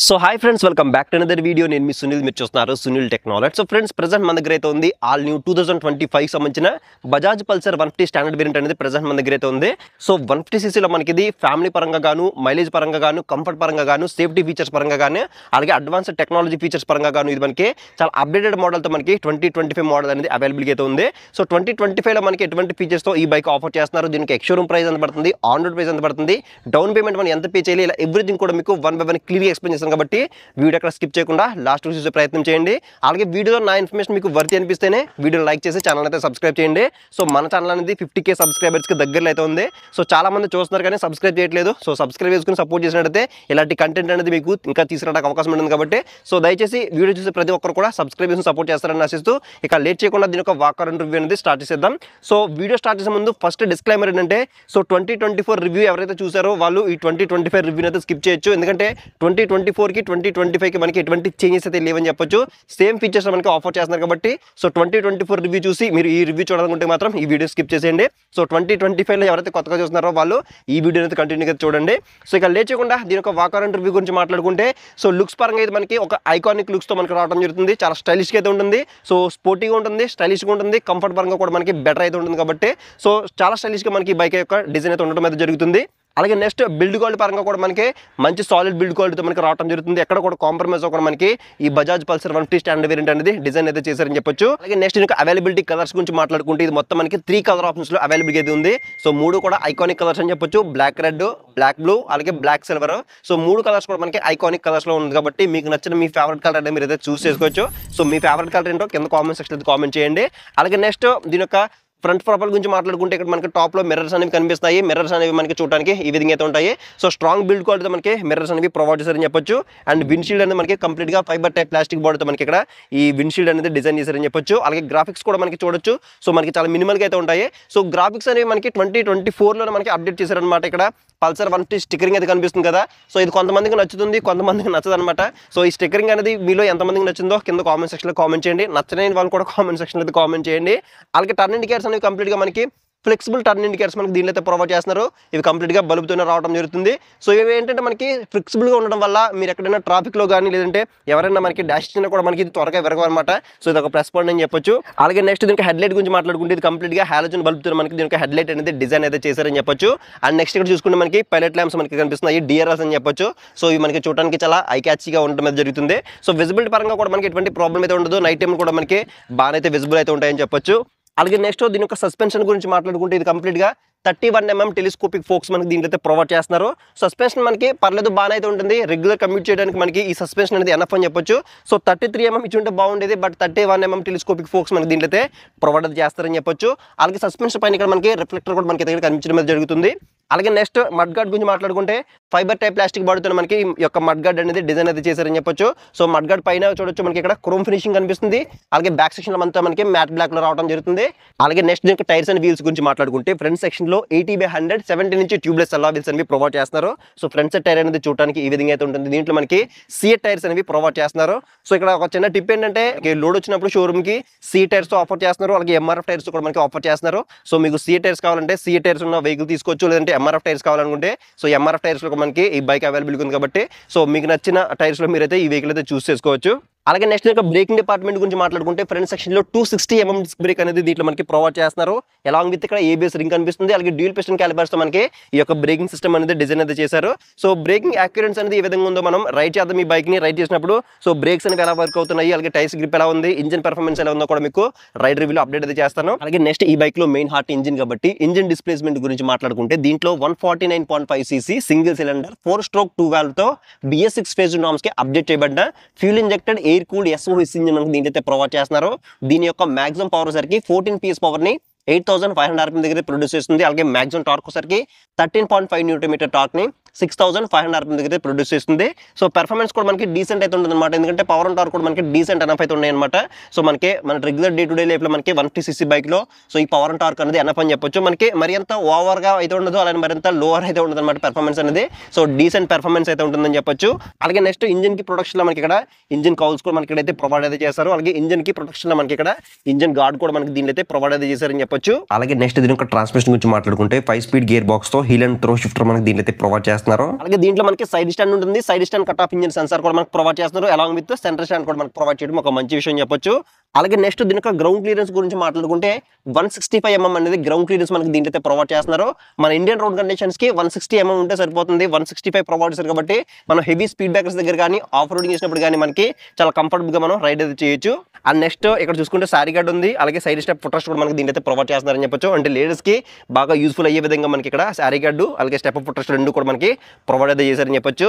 So hi friends, welcome back to another video. నేను మీ సునీల్, మీరు చూస్తున్నారు Sunil technology. So friends, present మన దగ్గర అయితే ఉంది ఆల్ న్యూ 2025 సంబంధించిన బజాజ్ పల్సర్ 150 స్టాండర్డ్ వేరియంట్ అనేది ప్రెజెంట్ మన దగ్గర అయితే ఉంది. సో 150cc మనకి ఇది ఫ్యామిలీ పరంగా గాను, మైలేజ్ పరంగా గాను, కంఫర్ట్ పరంగా గాను, సేఫ్టీ ఫీచర్స్ పరంగా గాను, అలాగే అడ్వాన్స్డ్ టెక్నాలజీ ఫీచర్స్ పరంగా గాను ఇది మనకి చాలా అప్డేటెడ్ మోడల్తో మనకి 2025 మోడల్ అనేది అవైలబుల్గా అయితే ఉంది. సో 2025లో మనకి ఎటువంటి ఫీచర్స్తో ఈ బైక్ ఆఫర్ చేస్తున్నారు, దీనికి ఎక్స్షోరూమ్ ప్రైస్ ఎంత పడుతుంది, ఆన్ రోడ్ ప్రైస్ ఎంత పడుతుంది, డౌన్ పేమెంట్ మనం ఎంత పే చేయాలి, ఇలా ఎవ్రీథింగ్ కూడా మీకు వన్ బై వన్ క్లియర్గా ఎక్స్ప్లెయిన్ చేస్తాను. కాబట్టి వీడియో అక్కడ స్కిప్ చేయకుండా లాస్ట్ చూసే ప్రయత్నం చేయండి. అలాగే వీడియోలో నా ఇన్ఫర్మేషన్ మీకు వర్తి అనిపిస్తేనే వీడియోని లైక్ చేసి ఛానల్ అయితే సబ్స్క్రైబ్ చేయండి. సో మన ఛానల్ అనేది 50K సబ్స్క్రైబర్స్కి దగ్గరలో అయితే ఉంది. సో చాలా మంది చూస్తున్నారు కానీ సబ్స్క్రైబ్ చేయట్లేదు. సో సబ్స్క్రైబ్ చేసుకుని సపోర్ట్ చేసినట్టయితే ఇలాంటి కంటెంట్ అనేది మీకు ఇంకా తీసుకురావడానికి అవకాశం ఉంటుంది. కాబట్టి సో దయచేసి వీడియో చూసే ప్రతి ఒక్కరు కూడా సబ్స్క్రైబ్ చేసి సపోర్ట్ చేస్తారని ఆశిస్తూ ఇక లేట్ చేయకుండా దీని ఒక వాకర్ రివ్యూ అనేది స్టార్ట్ చేసేద్దాం. సో వీడియో స్టార్ట్ చేసే ముందు ఫస్ట్ డిస్క్లైమర్ ఏంటంటే, సో 2024 రివ్యూ ఎవరైతే చూసారో వాళ్ళు ఈ 2025 రివ్యూని అయితే స్కిప్ చేయొచ్చు. ఎందుకంటే 2024కి 2025కి మనకి ఎటువంటి చేంజెస్ అయితే లేవని చెప్పొచ్చు. సేమ్ ఫీచర్స్ మనకి ఆఫర్ చేస్తున్నారు. కాబట్టి సో 2024 రివ్యూ చూసి మీరు ఈ రివ్యూ చూడాలనుకుంటే మాత్రం ఈ వీడియో స్కిప్ చేసేయండి. సో 2025లో ఎవరైతే కొత్తగా చూస్తున్నారో వాళ్ళు ఈ వీడియో అయితే కంటిన్యూగా చూడండి. సో ఇక లేచకుండా దీని ఒక వాకర్ రివ్యూ గురించి మాట్లాడుకుంటే, సో లుక్స్ పరంగా అయితే మనకి ఒక ఐకానిక్ లుక్స్తో మనకి రావడం జరుగుతుంది. చాలా స్టైలిష్గా అయితే ఉంటుంది. సో స్పోర్టీగా ఉంటుంది, స్టైలిష్గా ఉంటుంది, కంఫర్ట్ పరంగా కూడా మనకి బెటర్ అయితే ఉంటుంది. కాబట్టి సో చాలా స్టైలిష్గా మనకి బైక్ యొక్క డిజైన్ అయితే ఉండడం అయితే జరుగుతుంది. అలాగే నెక్స్ట్ బిల్డ్ క్వాలిటీ పరంగా కూడా మనకి మంచి సాలిడ్ బిల్డ్ క్వాలిటీతో మనకి రావడం జరుగుతుంది. ఎక్కడ కూడా కాంప్రమైజ్ అవ్వకుండా మనకి ఈ బజాజ్ పల్సర్ 150 స్టాండర్డ్ వేరియంట్ అనేది డిజైన్ అయితే చేశారని చెప్పొచ్చు. అలాగే నెక్స్ట్ ఇంకా అవైలబిలిటీ కలర్స్ గురించి మాట్లాడుకుంటే ఇది మొత్తం మనకి 3 కలర్ ఆప్షన్స్ లో అవైలబుల్ అయితే ఉంది. సో 3 కూడా ఐకానిక్ కలర్స్ అని చెప్పొచ్చు. బ్లాక్ రెడ్, బ్లాక్ బ్లూ, అలాగే బ్లాక్ సిల్వర్. సో 3 కలర్స్ కూడా మనకి ఐకానిక్ కలర్స్ లో ఉంది. కాబట్టి మీకు నచ్చిన మీ ఫేవరెట్ కలర్ అనేది మీరు అయితే చూస్ చేసుకోవచ్చు. సో మీ ఫేవరెట్ కలర్ ఏంటో కింద కామెంట్ సెక్షన్ అయితే కామెంట్ చేయండి. అలాగే నెక్స్ట్ దీని యొక్క ఫ్రంట్ ప్రొఫైల్ గురించి మాట్లాడుకుంటే ఇక్కడ మనకి టాప్లో మిర్రర్స్ అనేవి కనిపిస్తాయి. మిర్రర్స్ అనేవి మనకి చూడడానికి ఈ విధంగా అయితే ఉంటాయి. సో స్ట్రాంగ్ బిల్డ్ క్వాలిటీతో మనకి మిర్రర్స్ అనేవి ప్రొవైడ్ చేశారని చెప్పొచ్చు. అండ్ విండ్షీల్డ్ అనేది మనకి కంప్లీట్గా ఫైబర్ టైప్ ప్లాస్టిక్ బాడీతో మనకి ఇక్కడ ఈ విండ్షీల్డ్ అనేది డిజైన్ చేశారని చెప్పొచ్చు. అలాగే గ్రాఫిక్స్ కూడా మనకి చూడొచ్చు. సో మనకి చాలా మినిమల్గా అయితే ఉంటాయి. సో గ్రాఫిక్స్ అనేవి మనకి 2024లో మనకి అప్డేట్ చేశారనమాట. ఇక్కడ పల్సర్ 150 స్టిక్కరింగ్ అయితే కనిపిస్తుంది కదా. సో ఇది కొంతమందికి నచ్చుతుంది, కొంతమందికి నచ్చదు అనమాట. సో ఈ స్టిక్కరింగ్ అనేది మీలో ఎంతమందికి నచ్చిందో కింద కామెంట్ సెక్షన్లో కామెంట్ చేయండి. నచ్చని వాళ్ళు కూడా కామెంట్ సెక్షన్లో అయితే కామెంట్ చేయండి. అలాగే టర్న్ ఇండికేటర్స్ అనేవి కంప్లీట్గా మనకి ఫ్లెక్సిబుల్ టర్న్ ఇండికేటర్స్ మనకి దీనిలో అయితే ప్రొవైడ్ చేస్తున్నారు. ఇవి కంప్లీట్గా బల్బుతోనే రావడం జరుగుతుంది. సో ఇవి ఏంటంటే మనకి ఫ్లెక్సిబుల్గా ఉండడం వల్ల మీరు ఎక్కడైనా ట్రాఫిక్లో కానీ లేదంటే ఎవరైనా మనకి డాష్ ఇచ్చినా కూడా మనకి ఇది త్వరగా విరగవన్నమాట. సో ఇది ఒక ప్లస్ పాయింట్ అని చెప్పొచ్చు. అలాగే నెక్స్ట్ దీనికి హెడ్లైట్ గురించి మాట్లాడుకుంటే ఇది కంప్లీట్గా హాలోజన్ బల్బుతో మనకి దీనికి హెడ్లైట్ అనేది డిజైన్ అయితే చేశారని చెప్పొచ్చు. అండ్ నెక్స్ట్ ఇక్కడ చూసుకుంటే మనకి పైలట్ ల్యాంప్స్ మనకి కనిపిస్తున్నాయి, DRLs అని చెప్పొచ్చు. సో ఇవి మనకి చూడడానికి చాలా ఐ క్యాచీగా ఉండడం అయితే జరుగుతుంది. సో విజిబిలిటీ పరంగా కూడా మనకి ఎటువంటి ప్రాబ్లం అయితే ఉండదు. నైట్ టైం కూడా మనకి బాగా అయితే విజిబుల్ అయితే ఉంటాయని చెప్పొచ్చు. అలాగే నెక్స్ట్ దీని యొక్క సస్పెన్షన్ గురించి మాట్లాడుకుంటే ఇది కంప్లీట్గా 31mm టెలిస్కోపిక్ ఫోక్స్ మనకి దీంట్లో అయితే ప్రొవైడ్ చేస్తున్నారు. సస్పెన్షన్ మనకి పర్లేదు బాగానే అయితే ఉంటుంది. రెగ్యులర్ కమ్యూట్ చేయడానికి మనకి ఈ సస్పెన్షన్ అనేది ఎనఫ్ అని చెప్పొచ్చు. సో 33mm ఇచ్చి ఉంటే బాగుండేది, బట్ 31mm టెలిస్కోపిక్ ఫోక్స్ మనకి దీంట్లో అయితే ప్రొవైడ్ చేస్తారని చెప్పొచ్చు. అలాగే సస్పెన్షన్ పైన ఇక్కడ మనకి రిఫ్లెక్టర్ కూడా మనకి దగ్గర కనిపించడం అయితే జరుగుతుంది. అలాగే నెక్స్ట్ మడ్ గార్డ్ గురించి మాట్లాడుకుంటే ఫైబర్ టైప్ ప్లాస్టిక్ బాడీతో మనకి ఈ యొక్క మడ్ గార్డ్ అనేది డిజైన్ అయితే చేశారని చెప్పొచ్చు. సో మడ్ గార్డ్ పైన చూడొచ్చు మనకి ఇక్కడ క్రోమ్ ఫినిషింగ్ కనిపిస్తుంది. అలాగే బ్యాక్ సెక్షన్ లో అంతా మనకి మ్యాట్ బ్లాక్ లో రావడం జరుగుతుంది. అలాగే నెక్స్ట్ దీనికి టైర్స్ అండ్ వీల్స్ గురించి మాట్లాడుకుంటే ఫ్రంట్ సెక్షన్ లో 80/100 70 నుంచి ట్యూబ్లెస్ అలా వీల్స్ అనేవి ప్రొవైడ్ చేస్తున్నారు. సో ఫ్రంట్ సెట్ టైర్ అనేది చూడడానికి ఈ విధంగా అయితే ఉంటుంది. దీంట్లో మనకి సిఎట్ టైర్స్ అనేవి ప్రొవైడ్ చేస్తున్నారు. సో ఇక్కడ ఒక చిన్న టిప్ ఏంటంటే, లోడ్ వచ్చినప్పుడు షోరూమ్ కి సి టైర్స్ తో ఆఫర్ చేస్తున్నారు. అలాగే MRF టైర్స్ కూడా మనకి ఆఫర్ చేస్తున్నారు. సో మీకు సిఎట్ టైర్స్ కావాలంటే సిఎట్ టైర్స్ ఉన్న వెహికల్ తీసుకోవచ్చు, లేదంటే MRF టైర్స్ కావాలనుకుంటే సో MRF టైర్స్ లో మనకి ఈ బైక్ అవైలబుల్ ఉంది. కాబట్టి సో మీకు నచ్చిన టైర్స్ లో మీరైతే ఈ వెహికల్ అయితే చూస్ చేసుకోవచ్చు. అలాగే నెక్స్ట్ ఇంకా బ్రేకింగ్ డిపార్ట్మెంట్ గురించి మాట్లాడుకుంటే ఫ్రంట్ సెక్షన్ లో 260mm డిస్క్ బ్రేక్ అనేది దీంట్లో మనకి ప్రొవైడ్ చేస్తున్నారు. అలాంగ్ విత్ ఇక్కడ ABS రింగ్ కనిపిస్తుంది. అలాగే డ్యూల్ పిస్టన్ క్యాలిపర్స్ తో మనకి ఈ యొక్క బ్రేకింగ్ సిస్టమ్ అనేది డిజైన్ అయితే చేశారు. సో బ్రేకింగ్ యాక్యురెన్స్ అనేది ఏ విధంగా ఉందో మనం రైడ్ చేద్దాం. ఈ బైక్ ని రైడ్ చేసినప్పుడు సో బ్రేక్స్ అనేవి ఎలా వర్క్ అవుతున్నాయి, అలాగే టైర్స్ గ్రిప్ ఎలా ఉంది, ఇంజిన్ పర్ఫార్మెన్స్ ఎలా ఉందో కూడా మీకు రైడ్ రివ్యూలో అప్డేట్ అయితే చేస్తాను. అలాగే నెక్స్ట్ ఈ బైక్ లో మెయిన్ హార్ట్ ఇంజిన్ కాబట్టి ఇంజిన్ డిస్ప్లేస్మెంట్ గురించి మాట్లాడుకుంటే దీంట్లో 149.5cc single cylinder 4-stroke 2 valve తో BS6 ఫేజ్ నార్మ్స్ కి అప్డేట్ చేయబడ్డ fuel injected air cooled SOHC engine మనకి దీంట్లో ప్రొవైడ్ చేస్తున్నారు. దీని యొక్క మాక్సిమం పవర్ సరికి 14 PS పవర్ ని 8500 RPM దగ్గర ప్రొడ్యూస్ చేస్తుంది. అలాగే మాక్సిమం టార్క్ సరికి 13.5 Nm టార్క్ ని 6500 RPM దగ్గర ప్రొడ్యూస్ చేస్తుంది. సో పెర్ఫార్మెన్స్ కూడా మనకి డీసెంట్ అయితే ఉంటుంది అనమాట. ఎందుకంటే పవర్ అండ్ టార్క్ కూడా మనకి డీసెంట్ ఎనఫ్ అయితే ఉన్నాయి అనమాట. సో మనకి మన regular day to day life లో మనకి 150cc బైక్ లో సో ఈ పవర్ అండ్ టార్క్ అనేది ఎనఫ్ అని చెప్పొచ్చు. మనకి మరింత ఓవర్ గా అయితే ఉండదు, అలాగే మరింత లోవర్ అయితే ఉండదు అనమాట పెర్ఫార్మెన్స్ అనేది. సో డీసెంట్ పెర్ఫార్మెన్స్ అయితే ఉంటుందని చెప్పొచ్చు. అలాగే నెక్స్ట్ ఇంజిన్ కి ప్రొడక్షన్ లో మనకి ఇక్కడ ఇంజిన్ కౌల్స్ కూడా మనకి అయితే ప్రొవైడ్ అయితే చేస్తారు. అలాగే ఇంజిన్ కి ప్రొడక్షన్ లో మనకి ఇక్కడ ఇంజిన్ గార్డ్ కూడా మనకి దీనిలో అయితే ప్రొవైడ్ అయితే చేశారని చెప్పొచ్చు. చెప్పొచ్చు. అలాగే నెక్స్ట్ దీని యొక్క ట్రాన్స్మిషన్ గురించి మాట్లాడుకుంటే 5 స్పీడ్ గేర్ బాక్స్ తో హీల్ అండ్ త్రో షిఫ్టర్ మనకి దీంట్లో అయితే ప్రొవైడ్ చేస్తున్నారు. అలాగే దీంట్లో మనకి సైడ్ స్టాండ్ ఉంటుంది, side stand cut off engine sensor కూడా మనకు ప్రొవైడ్ చేస్తున్నారు, అలాంగ్ విత్ సెంటర్ స్టాండ్ కూడా మనకు ప్రొవైడ్ చేయడం ఒక మంచి విషయం చెప్పొచ్చు. అలాగే నెక్స్ట్ దీని యొక్క గ్రౌండ్ క్లియరెన్స్ గురించి మాట్లాడుకుంటే 165 mm అనేది గ్రౌండ్ క్లియరెన్స్ మనకి దీంట్లో అయితే ప్రొవైడ్ చేస్తున్నారు. మన ఇండియన్ రోడ్ కండిషన్స్ కి 160 mm ఉంటే సరిపోతుంది, 165 ప్రొవైడ్ చేస్తారు కాబట్టి మనం హెవీ స్పీడ్ బ్రేకర్స్ దగ్గర కానీ ఆఫ్ రోడింగ్ చేసినప్పుడు కానీ మనకి చాలా కంఫర్టబుల్ గా మనం రైడ్ అయితే చేయొచ్చు. అండ్ నెక్స్ట్ ఇక్కడ చూసుకుంటే సారీ గార్డ్ ఉంది, అలాగే సైడ్ స్టెప్ ఫుట్ రెస్ట్ కూడా మనకి దీంట్లో అయితే ప్రొవైడ్ చేస్తున్నారని చెప్పొచ్చు. అంటే లేడీస్ కి బాగా యూస్ఫుల్ అయ్యే విధంగా మనకి ఇక్కడ సారీ గార్డు అలాగే స్టెప్ ఫుట్ రెస్ట్ రెండు కూడా మనకి ప్రొవైడ్ అయితే చేశారని చెప్పొచ్చు.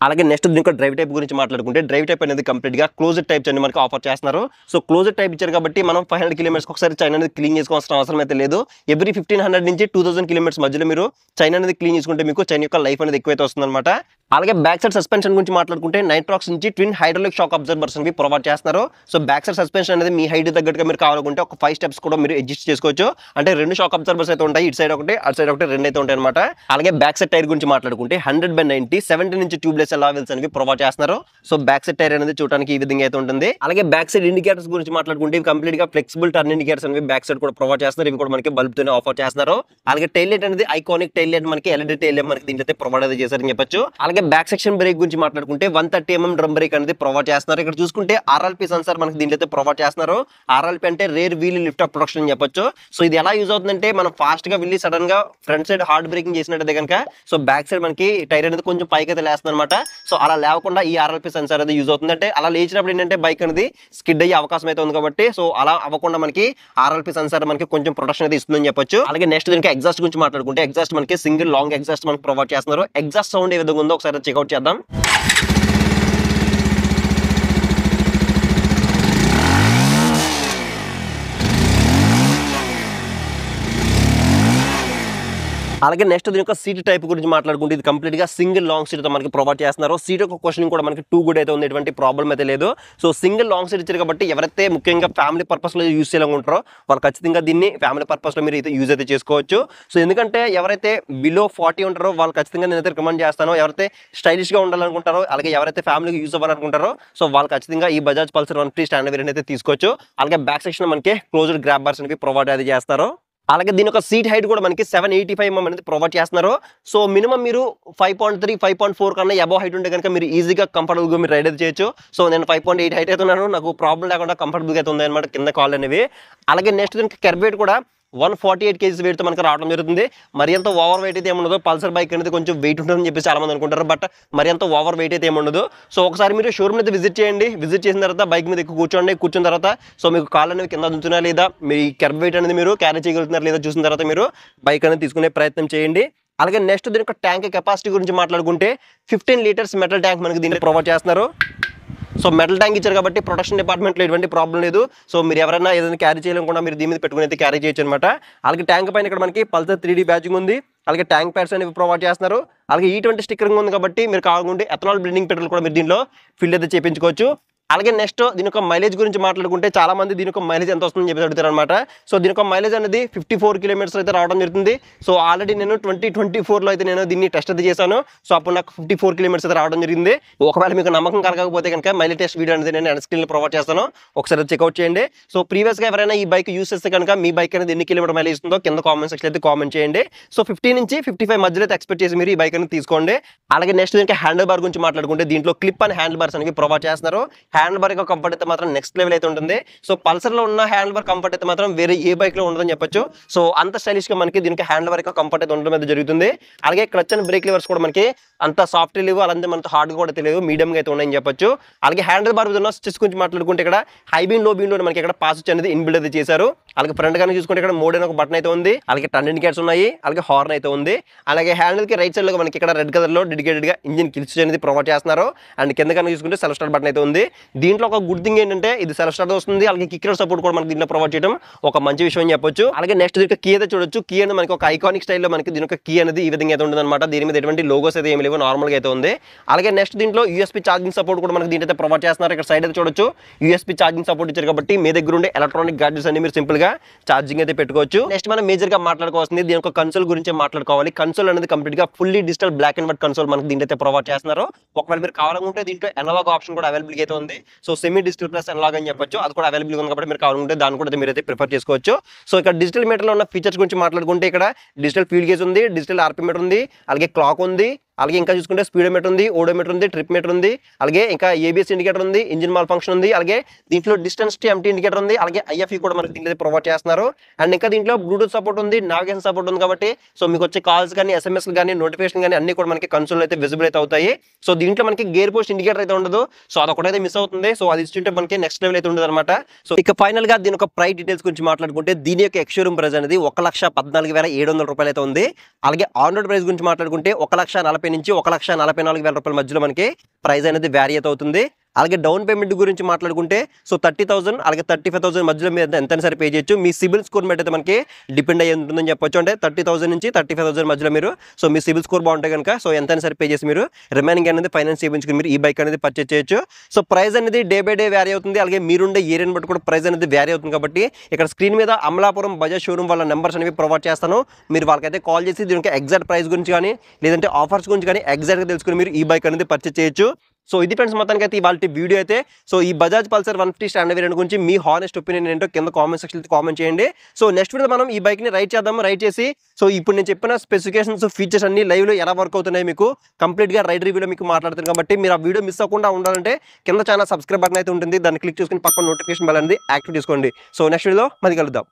అలాగే నెక్స్ట్ దీనికి డ్రైవ్ టైప్ గురించి మాట్లాడుకుంటే డ్రైవ్ టైప్ అనేది కంప్లీట్ గా క్లోజ్డ్ టైప్స్ అన్ని మనకి ఆఫర్ చేస్తున్నారు. సో క్లోజ్డ్ టైప్ ఇచ్చారు కాబట్టి మనం 500 కిలోమీటర్స్ ఒకసారి చైన్ అనేది క్లీన్ చేసుకోవాల్సిన అవసరం అయితే లేదు. ఎవ్రీ 1500 నుంచి 2000 కిలోమీటర్స్ మధ్యలో మీరు చైన్ అనేది క్లీన్ చేసుకుంటే మీకు చైన్ యొక్క లైఫ్ అనేది ఎక్కువైతే వస్తుంది అనమాట. అలాగే బ్యాక్ సైడ్ సస్పెన్షన్ గురించి మాట్లాడుకుంటే నైట్రాక్స్ నుంచి ట్విన్ హైడ్రాలిక్ షాక్ అబ్జర్వర్స్ అనేవి ప్రొవైడ్ చేస్తున్నారు. సో బ్యాక్ సైడ్ సస్పెన్షన్ అనేది మీ హైట్ తగ్గట్టుగా మీరు కావాలనుకుంటే ఒక 5 స్టెప్స్ కూడా మీరు అడ్జస్ట్ చేసుకోవచ్చు. అంటే 2 షాక్ అబ్జర్వర్స్ అయితే ఉంటాయి, ఇటు సైడ్ ఒకటి అటు సైడ్ ఒకటి 2 అయితే ఉంటాయి అనమాట. అలాగే బ్యాక్ సైడ్ టైర్ గురించి మాట్లాడుకుంటే 100/90 70 నుంచి ట్యూబ్లెస్ అలావెల్స్ అనేవి ప్రొవైడ్ చేస్తున్నారు. సో బ్యాక్ సైడ్ టైర్ అనేది చూడడానికి ఈ విధంగా అయితే ఉంటుంది. అలాగే బ్యాక్ సైడ్ ఇండికేటర్స్ గురించి మాట్లాడుకుంటే ఇవి కంప్లీట్ గా ఫ్లెక్సిబుల్ టర్న్ ఇండికేటర్స్ అనేవి బ్యాక్ సైడ్ కూడా ప్రొవైడ్ చేస్తున్నారు. ఇవి కూడా మనకి బల్బ్ తోనే ఆఫర్ చేస్తున్నారు. అలాగే టైల్ లైట్ అనేది ఐకానిక్ టైల్ లైట్ మనకి ఎల్ఈడి టైల్ లైట్ మనకి దీంట్లో ప్రొవైడ్ అయితే చేశారని చెప్పొచ్చు. అలాగే బ్యాక్ సెక్షన్ బ్రేక్ గురించి మాట్లాడుకుంటే 130 mm డ్రమ్ బ్రేక్ అనేది ప్రొవైడ్ చేస్తున్నారు. ఇక్కడ చూసుకుంటే RLP సెన్సార్ మనకి దీంట్లో ప్రొవైడ్ చేస్తున్నారు. RLP అంటే rear wheel lift off protection అని చెప్పొచ్చు. సో ఇది ఎలా యూజ్ అవుతుందంటే మనం ఫాస్ట్ గా వెళ్ళి సడన్ గా ఫ్రంట్ సైడ్ హార్డ్ బ్రేకింగ్ చేసినట్టు కనుక సో బ్యాక్ సైడ్ మనకి టైర్ అనేది కొంచెం పైకి అయితే లేస్తుంది అనమాట. సో అలా లేకుండా ఈ RLP సెన్సార్ అనేది యూజ్ అవుతుంది. అంటే అలా లేచినప్పుడు ఏంటంటే బైక్ అనేది స్కిడ్ అయ్యే అవకాశం అయితే ఉంది కాబట్టి సో అలా అవ్వకుండా మనకి RLP సెన్సార్ మనకి కొంచెం ప్రొటెక్షన్ అయితే ఇస్తుందని చెప్పొచ్చు. అలాగే నెక్స్ట్ దీనికి ఎగ్జాస్ట్ గురించి మాట్లాడుకుంటే ఎగ్జాస్ట్ మనకి సింగిల్ లాంగ్ ఎగ్జాస్ట్ మనకి ప్రొవైడ్ చేస్తున్నారు. ఎగ్జాస్ట్ సౌండ్ ఏ విధంగా ఉందో ఒకసారి చెక్అౌట్ చేద్దాం. అలాగే నెక్స్ట్ దీని యొక్క సీట్ టైప్ గురించి మాట్లాడుకుంటే ఇది కంప్లీట్ గా సింగిల్ లాంగ్ సీట్ తో మనకి ప్రొవైడ్ చేస్తున్నారు. సీట్ యొక్క క్వశ్చన్ కూడా మనకి 2 గుడ్ అయితే ఉంది, ఎటువంటి ప్రాబ్లం అయితే లేదు. సో సింగిల్ లాంగ్ సీట్ ఇచ్చారు కాబట్టి ఎవరైతే ముఖ్యంగా ఫ్యామిలీ పర్పస్ లో యూజ్ చేయాలనుకుంటారో వాళ్ళు ఖచ్చితంగా దీన్ని ఫ్యామిలీ పర్పస్ లో మీరు అయితే యూజ్ అయితే చేసుకోవచ్చు. సో ఎందుకంటే ఎవరైతే బిలో 40 ఉంటారో వాళ్ళు ఖచ్చితంగా నేనైతే రికమెండ్ చేస్తాను. ఎవరైతే స్టైలిష్ గా ఉండాలనుకుంటారో అలాగే ఎవరైతే ఫ్యామిలీకి యూజ్ అవ్వాలనుకుంటారో సో వాళ్ళు ఖచ్చితంగా ఈ బజాజ్ పల్సర్ 150 స్టాండర్డ్ వేరియంట్ అయితే తీసుకోవచ్చు. అలాగే బ్యాక్ సెక్షన్ మనకి క్లోజ్డ్ గ్రాబ్ బార్స్ అనేవి ప్రొవైడ్ అయితే చేస్తారు. అలాగే దీని యొక్క సీట్ హైట్ కూడా మనకి 785 mm అనేది ప్రొవైడ్ చేస్తున్నారు. సో మినిమం మీరు 5.3 5.4 కన్నా అబౌవ్ హైట్ ఉంటే కనుక మీరు ఈజీగా కంఫర్టబుల్ గా మీరు రైడ్ అయితే చేయొచ్చు. సో నేను 5.8 హైట్ అయితే ఉన్నాను, నాకు ప్రాబ్లం లేకుండా కంఫర్టబుల్ గా అయితే ఉంది అనమాట కింద కాల్ అనేవి. అలాగే నెక్స్ట్ దీనికి కర్వ్ వెయిట్ కూడా 148 kgs వెయిట్ తో మనకి రావడం జరుగుతుంది. మరి ఎంత ఓవర్ వెయిట్ అయితే ఏముండదు, పల్సర్ బైక్ అనేది కొంచెం వెయిట్ ఉంటుందని చెప్పేసి చాలా మంది అనుకుంటారు, బట్ మరి ఎంత ఓవర్ వెయిట్ అయితే ఏముండదు. సో ఒకసారి మీరు షోరూమ్ అయితే విజిట్ చేయండి, విజిట్ చేసిన తర్వాత బైక్ మీద ఎక్కువ కూర్చున్న తర్వాత సో మీకు కాళ్ళు అనేవి కింద ఉంచుతున్నా లేదా మీ కర్వ్ వెయిట్ అనేది మీరు క్యారీ చేయగలుగుతున్నారు లేదా చూసిన తర్వాత మీరు బైక్ అనేది తీసుకునే ప్రయత్నం చేయండి. అలాగే నెక్స్ట్ దీని యొక్క ట్యాంక్ కెపాసిటీ గురించి మాట్లాడుకుంటే 15 లీటర్స్ మెటల్ ట్యాంక్ మనకి దీన్ని ప్రొవైడ్ చేస్తున్నారు. సో మెటల్ ట్యాంక్ ఇచ్చారు కాబట్టి ప్రొటెక్షన్ డిపార్ట్మెంట్లో ఎటువంటి ప్రాబ్లం లేదు. సో మీరు ఎవరైనా ఏదైనా క్యారీ చేయాలనుకున్నా మీరు దీని మీద పెట్టుకుని అయితే క్యారీ చేయొచ్చు అనమాట. అలాగే ట్యాంక్ పైన ఇక్కడ మనకి పల్సర్ 3D బ్యాచింగ్ ఉంది. అలాగే ట్యాంక్ ప్యాడ్స్ అనేవి ప్రొవైడ్ చేస్తున్నారు. అలాగే E20 స్టిక్కరింగ్ ఉంది కాబట్టి మీరు కావాలనుకుంటే ఎథనాల్ బ్లెండింగ్ పెట్రోల్ కూడా మీరు దీనిలో ఫిల్ అయితే చేయించుకోవచ్చు. అలాగే నెక్స్ట్ దీని యొక్క మైలేజ్ గురించి మాట్లాడుకుంటే చాలా మంది దీని యొక్క మైలేజ్ ఎంత వస్తుందని చెప్పి అడుగుతారు అనమాట. సో దీని యొక్క మైలేజ్ అనేది 54 కిలోమీటర్స్ అయితే రావడం జరుగుతుంది. సో ఆల్రెడీ నేను 2024లో అయితే నేను దీన్ని టెస్ట్ అయితే చేశాను. సో అప్పుడు నాకు 54 కిలోమీటర్స్ అయితే రావడం జరిగింది. ఒకవేళ మీకు నమ్మకం కలగకపోతే కనుక మైలేజ్ టెస్ట్ వీడియో అనేది నేను స్క్రీన్ లో ప్రొవైడ్ చేస్తాను, ఒకసారి చెక్అౌట్ చేయండి. సో ప్రీవియస్ గా ఎవరైనా ఈ బైక్ యూస్ చేస్తే కనుక మీ బైక్ అనేది ఎన్ని కిలోమీటర్ మైలేజ్ ఇస్తుందో కింద కామెంట్ సెక్షన్ అయితే కామెంట్ చేయండి. సో 50 నుంచి 55 మధ్యలో అయితే ఎక్స్పెక్ట్ చేసి మీరు ఈ బైక్ అనేది తీసుకోండి. అలాగే నెక్స్ట్ దీనికి హ్యాండిల్ బార్ గురించి మాట్లాడుకుంటే దీంట్లో క్లిప్ అండ్ హ్యాండిల్ బార్స్ అనేవి ప్రొవైడ్ చేస్తున్నారు. హ్యాండిల్ బార్ యొక్క కంఫర్ట్ అయితే మాత్రం నెక్స్ట్ లెవెల్ అయితే ఉంటుంది. సో పల్సర్ లో ఉన్న హ్యాండిల్ బార్ కంఫర్ట్ అయితే మాత్రం వేరే ఏ బైక్ లో ఉండదని చెప్పొచ్చు. సో అంత స్టైలిష్ గా మనకి దీనికి హ్యాండిల్ బార్ యొక్క కంఫర్ట్ అయితే ఉండడం అయితే జరుగుతుంది. అలాగే క్లచ్ అండ్ బ్రేక్ లివర్స్ కూడా మనకి అంత సాఫ్ట్ లేవు, అలాగే మనతో హార్డ్ కూడా తెలియదు, మీడియం గా అయితే ఉన్నాయని చెప్పొచ్చు. అలాగే హ్యాండిల్ బార్ ఉన్న స్టిచ్ గురించి మాట్లాడుకుంటే ఇక్కడ హై బీమ్ లో బీమ్ లో మనకి ఇక్కడ పాస్ స్విచ్ అనేది ఇన్బిల్డ్ అయితే చేశారు. అలాగే ఫ్రంట్ గానే చూసుకుంటే ఇక్కడ మోడ్ అనే ఒక బటన్ అయితే ఉంది. అలాగే టర్న్ ఇండికేటర్స్ ఉన్నాయి, అలాగే హార్న్ అయితే ఉంది. అలాగే హ్యాండిల్ కి రైట్ సైడ్ లో మనకి ఇక్కడ రెడ్ కలర్ లో డెడికేటెడ్ గా ఇంజిన్ కిల్ స్విచ్ అనేది ప్రొవైడ్ చేస్తున్నారు. అండ్ కింద కన్నా చూసుకుంటే సెల్ఫ్ స్టార్ట్ బటన్ అయితే ఉంది. దీంట్లో ఒక గుడ్ థింగ్ ఏంటంటే ఇది సెల్ఫ్ స్టార్ట్ వస్తుంది. అలాగే కిక్ సపోర్ట్ కూడా మనకి దీంట్లో ప్రొవైడ్ చేయడం ఒక మంచి విషయం అని చెప్పొచ్చు. అలాగే నెక్స్ట్ దీనికి కీ అయితే చూడొచ్చు. కీ అనేది మనకి ఒక ఐకానిక్ స్టైల్లో మనకి దీని యొక్క కీ అనేది ఈ విధంగా అయితే ఉంటుంది అనమాట. దీని మీద ఎటువంటి లోగోస్ అయితే ఏమి లేవు, నార్మల్ గా అయితే ఉంది. అలాగే నెక్స్ట్ దీంట్లో USB ఛార్జింగ్ సపోర్ట్ కూడా మనకి దీంట్లో ప్రొవైడ్ చేస్తున్నారు. ఇక్కడ సైడ్ అయితే చూడొచ్చు USB ఛార్జింగ్ సపోర్ట్ ఇచ్చారు కాబట్టి మీ దగ్గర ఉండే ఎలక్ట్రానిక్ గాడ్జెట్స్ అన్ని మీరు సింపుల్ గా ఛార్జింగ్ అయితే పెట్టుకోవచ్చు. నెక్స్ట్ మనం మేజర్ గా మాట్లాడుకోవాల్సింది దీని యొక్క కన్సోల్ గురించి మాట్లాడుకోవాలి. కన్సోల్ అనేది కంప్లీట్ గా fully digital black and white console మనకి దీంట్లో ప్రొవైడ్ చేస్తున్నారు. ఒకవేళ మీరు కావాలనుకుంటే దీంట్లో అనలాగ్ ఆప్షన్ కూడా అవైలబుల్ అయితే ఉంది. So semi digital plus analogue అని చెప్పొచ్చు, అది కూడా అవైలబుల్ ఉంది కాబట్టి మీరు కావాలంటే దాన్ని కూడా మీరైతే ప్రిఫర్ చేసుకోవచ్చు. సో ఇక్కడ డిజిటల్ మీటర్లో ఉన్న ఫీచర్స్ గురించి మాట్లాడుకుంటే ఇక్కడ డిజిటల్ ఫీల్డ్ గేజ్ ఉంది, డిజిటల్ ఆర్పీ మీటర్ ఉంది, అలాగే క్లాక్ ఉంది, అలాగే ఇంకా చూసుకుంటే స్పీడోమీటర్ ఉంది, ఓడోమీటర్ ఉంది, ట్రిప్ మీటర్ ఉంది, అలాగే ఇంకా ఏబిఎస్ ఇండికేటర్ ఉంది, ఇంజిన్ మాల్ ఫంక్షన్ ఉంది, అలాగే దీంట్లో డిస్టెన్స్ టు ఎంటీ ఇండికేటర్ ఉంది, అలాగే ఐఎఫ్ఈ కూడా మనకి దీంట్లో ప్రొవైడ్ చేస్తున్నారు. అండ్ ఇంకా దీంట్లో బ్లూటూత్ సపోర్ట్ ఉంది, నావిగేషన్ సపోర్ట్ ఉంది కాబట్టి సో మీకు వచ్చే కాల్స్ కానీ ఎస్ఎంఎస్ కానీ నోటిఫికేషన్ కానీ అన్ని కూడా మనకి కన్సోల్ అయితే విజిబుల్ అయితే అవుతాయి. సో దీంట్లో మనకి గేర్ పోస్ట్ ఇండికేటర్ అయితే ఉండదు, సో అదొకటైతే మిస్ అవుతుంది. సో అది ఇస్తుంటే మనకి నెక్స్ట్ లెవెల్ అయితే ఉండదు అనమాట. సో ఇక ఫైనల్ గా దీని యొక్క ప్రైస్ డీటెయిల్స్ గురించి మాట్లాడుకుంటే దీని యొక్క ఎక్స్షోరూమ్ ప్రైస్ అనేది 1,14,700 రూపాయలు అయితే ఉంది. అలాగే ఆన్ రోడ్ ప్రైస్ గురించి మాట్లాడుకుంటే 1,40,000 నుంచి 1,44,000 రూపాయల మధ్యలో మనకి ప్రైస్ అనేది వ్యారీ అవుతుంది. అలాగే డౌన్ పేమెంట్ గురించి మాట్లాడుకుంటే సో 30,000 అలాగే 35,000 మధ్యలో మీరు ఎంతైనా సరే పే చేయొచ్చు. మీ సిబిల్ స్కోర్ మీద అయితే మనకి డిపెండ్ అయ్యి ఉంటుందని చెప్పొచ్చు. అంటే 30,000 నుంచి 35,000 మధ్యలో మీరు సో మీ సిబిల్ స్కోర్ బాగుంటే కనుక సో ఎంతైనా సరే పే చేసి మీరు రిమైనింగ్ అనేది ఫైనాన్స్ చేయించుకుని మీరు ఈ బైక్ అనేది పర్చేజ్ చేయొచ్చు. సో ప్రైస్ అనేది డే బై డే వ్యారీ అవుతుంది, అలాగే మీరుండే ఏరియాని బట్టి కూడా ప్రైస్ అనేది వ్యారీ అవుతుంది. కాబట్టి ఇక్కడ స్క్రీన్ మీద అమలాపురం బజాజ్ షోరూమ్ వాళ్ళ నెంబర్స్ అనేవి ప్రొవైడ్ చేస్తాను, మీరు వాళ్ళకైతే కాల్ చేసి దీనికి ఎగ్జాక్ట్ ప్రైస్ గురించి కానీ లేదంటే ఆఫర్స్ గురించి కానీ ఎగ్జాక్ట్గా తెలుసుకుని మీరు ఈ బైక్ అనేది పర్చేజ్ చేయొచ్చు. సో ఇది ఫ్రెండ్స్ మొత్తానికి అయితే ఇవాళ వీడియో అయితే. సో ఈ బజాజ్ పల్సర్ 150 స్టాండర్డ్ వేరియంట్ గురించి మీ హానెస్ట్ ఒపీనియన్ ఏంటో కింద కామెంట్ సెక్షన్ కామెంట్ చేయండి. సో నెక్స్ట్ వీడియో మనం ఈ బైక్ని రైడ్ చేద్దాము, రైడ్ చేసి సో ఇప్పుడు నేను చెప్పిన స్పెసిఫికేషన్స్ ఫీచర్స్ అన్ని లైవ్లో ఎలా వర్క్ అవుతున్నాయి మీకు కంప్లీట్గా రైడ్ రివ్యూలో మీకు మాట్లాడుతాను. కాబట్టి మీరు ఆ వీడియో మిస్ అవ్వకుండా ఉండాలంటే కింద చాలా సబ్స్క్రైబ్ బటన్ అయితే ఉంటుంది, దాన్ని క్లిక్ చేసుకుని పక్కన నోటిఫికేషన్ బెల్ అనేది యాక్టివ్ చేసుకోండి. సో నెక్స్ట్ వీడియోలో మళ్ళీ కలుద్దాం.